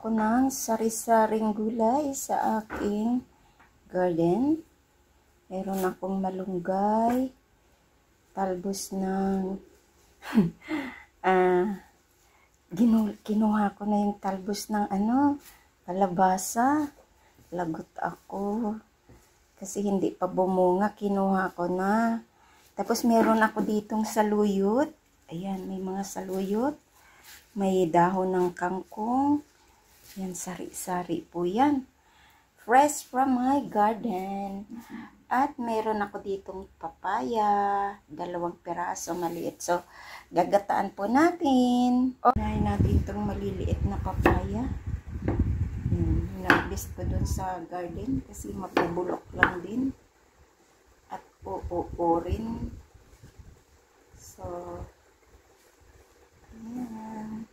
ako ng sari-saring gulay sa aking garden. Meron akong malunggay, talbos ng kinuha ko na yung talbos ng kalabasa. Lagot ako kasi hindi pa bumunga, kinuha ko na. Tapos meron ako ditong saluyot. Ayan, may mga saluyot. May dahon ng kangkong. Yan, sari-sari po yan. Fresh from my garden. At meron ako ditong papaya. 2 piraso, maliit. So, gagataan po natin. Unahin natin itong maliliit na papaya. Nabis ko dun sa garden kasi mapubulok lang din. At uuurin. So, ayan.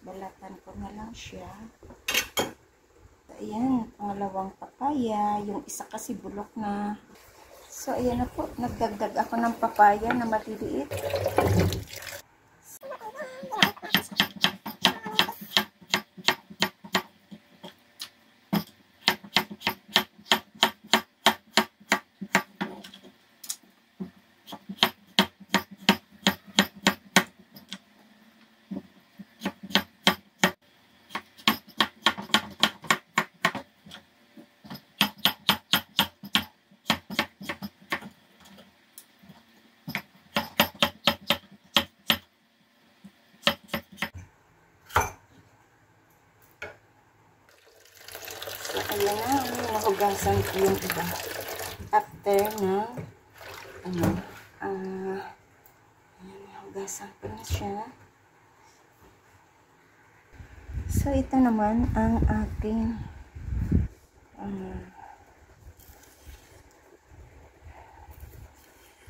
Balatan ko na lang siya. Ayan, pangalawang papaya. Yung isa kasi bulok na. So, ayan na po. Nagdagdag ako ng papaya na maliliit. Ayan na, nahugasan ko yung iba. After na, nahugasan ko na siya. So, ito naman ang ating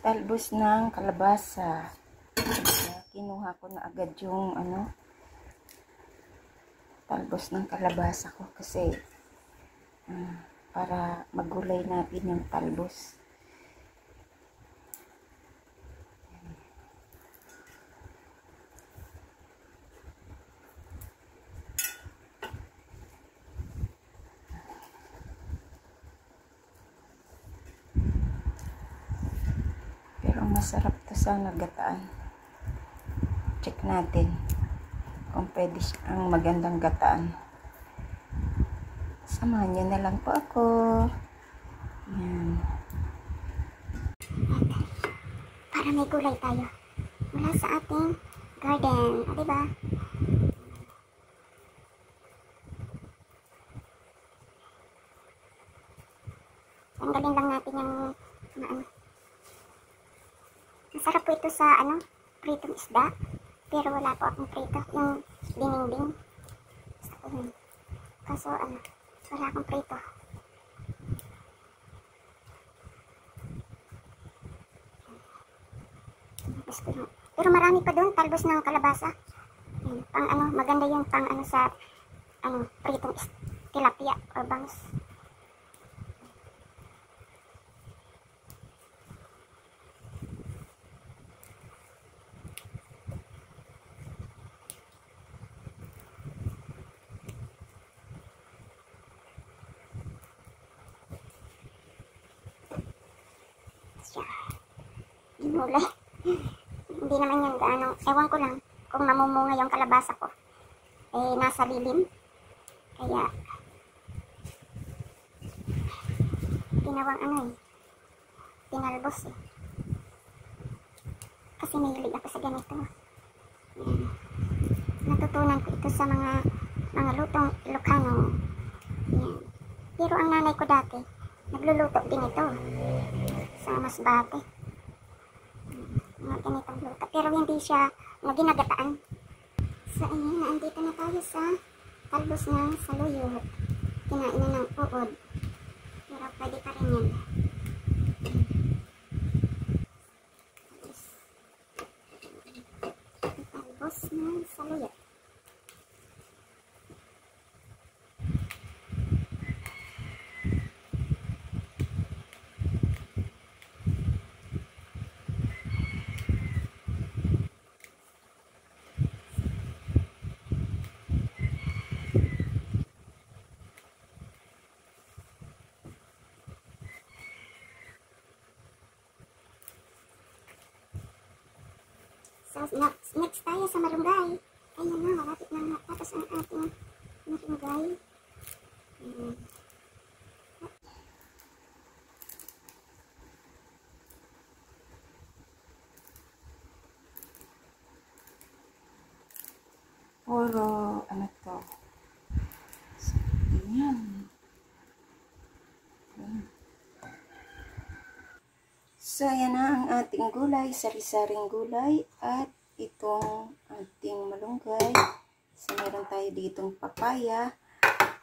talbos ng kalabasa. Kinuha ko na agad yung talbos ng kalabasa ko kasi para magulay natin yung talbos. Pero masarap to sa gataan. Check natin kung pwede ang magandang gataan. Samahan niyo na lang po ako. Yan. Para may gulay tayo mula sa ating garden. Diba? Tanggalin lang natin yung masarap po ito sa pritong isda. Pero wala po akong prito. Yung dinding-ding. Gusto ko yun. Kaso wala akong prito. Pero marami pa doon, talbos ng kalabasa. Pang maganda yung pang sa pritong tilapia or bangus. Gulay. Hindi naman yan ewan ko lang kung mamumunga yung kalabasa ko. Nasa lilim. Kaya ginawang tinalbos Kasi mahilig ako sa ganito. Natutunan ko ito sa mga lutong Ilocano. Yan. Pero ang nanay ko dati, nagluluto din ito sa Masbate. Mga ganitong luto. Pero hindi siya ginagataan. So, ayan, naandito na tayo sa talbos ng saluyot. Kinain na ng uod. Pero pwede pa rin yan. Talbos ng saluyot. So, next tayo sa malunggay. Ayan na, malapit na matapos ang ating malunggay. Puro, ano to? Ayan. So, ayan na ang ating gulay, sari-saring gulay, at itong ating malunggay. So, meron tayo ditong papaya,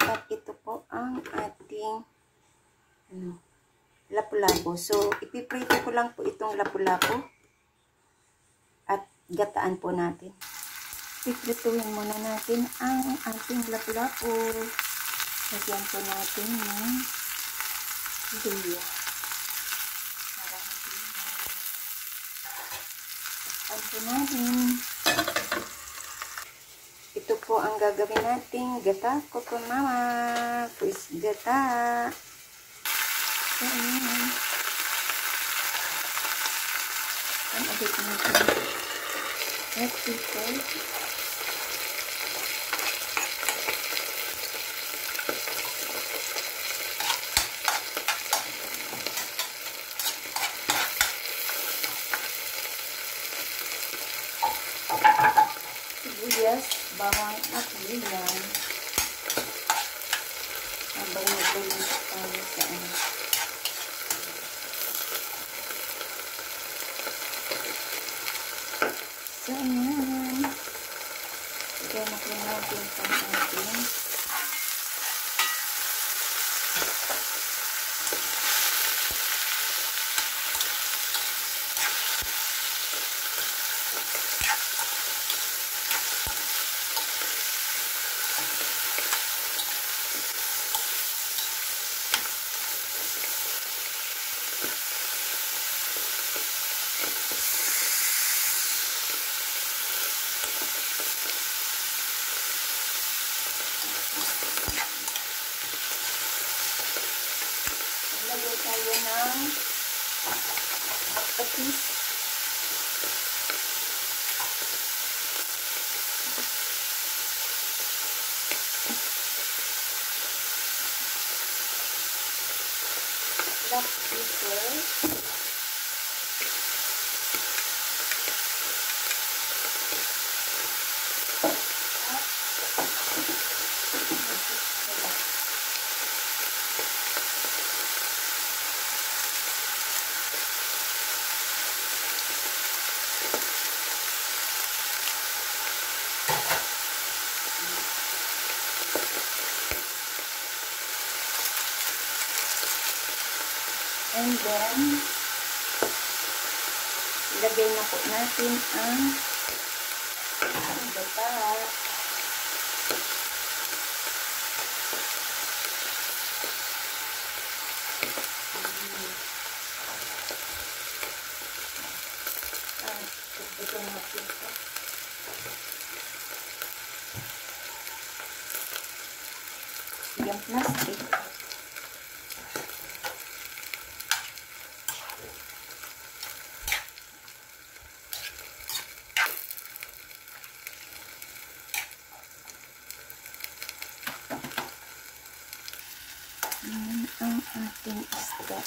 at ito po ang ating lapu-lapu. So, ipiprito ko lang po itong lapu-lapu at gataan po natin. Piprituhin muna natin ang ating lapu-lapu. Lagyan po natin ng luya. Ito natin. Ito po ang gagawin nating gata ko po mama. Pues gata. So, ayan. Ang agad natin. Let's see first. Sibuyas, bawang at liyan. Habang nagulong tayo sa ano. So, ayan. Lagyan na po natin sa ating lagyan tayo ng patis. Black pepper. And then, ilagay na po natin ang gata. Ito natin ito. Yung plastic. Yan ang ating isda.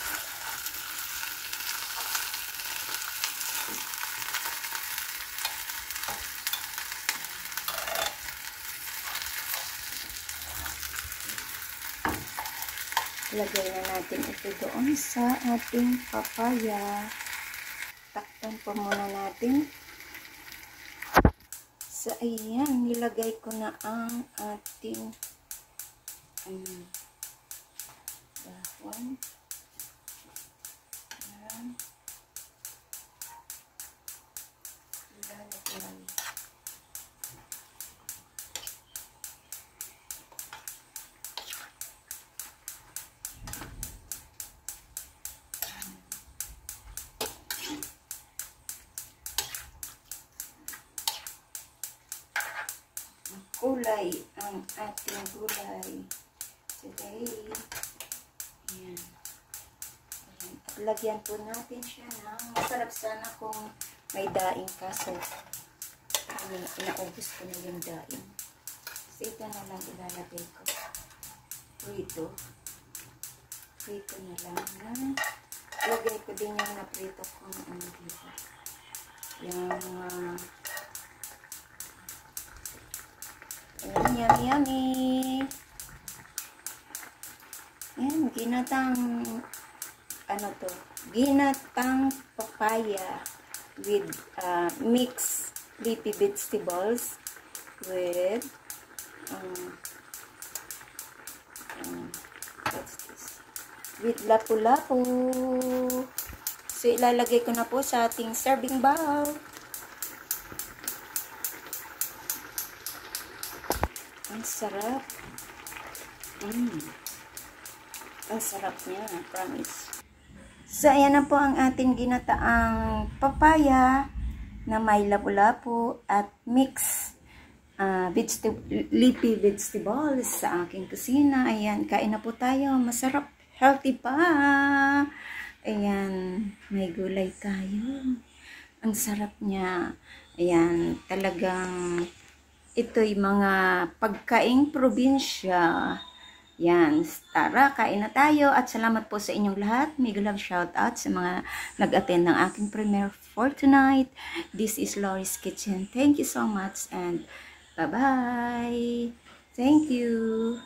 Lagay na natin ito doon sa ating papaya. Takpan po muna natin. So, ayan, nilagay ko na ang ating dahon. Ayan. Ilalagay. Gulay ang ating gulay today. Ayan. Ayan. At lagyan po natin siya ng masarap sana kung may daing kaso Inaubos ko na yung daing. So, ito na lang ilalagay ko. Prito. Prito na lang na. Lagay ko din yung naprito kong ano dito. Yung yummy. Yan, ginatang ano to? Ginatang papaya with mixed leafy vegetables with what's this? With lapu-lapu. So, ilalagay ko na po sa ating serving bowl. Ang sarap. Ang sarap niya, promise. So, ayan na po ang ating ginataang papaya na may lapu-lapu at mix leafy vegetables sa aking kusina. Ayan, kain na po tayo. Masarap. Healthy pa. Ayan, may gulay tayo. Ang sarap niya. Ayan, talagang ito'y mga pagkaing probinsya. Yan, tara, kain na tayo at salamat po sa inyong lahat. Mega love shout out sa mga nag-attend ng aking premiere for tonight. This is Lori's Kitchen. Thank you so much and bye-bye. Thank you.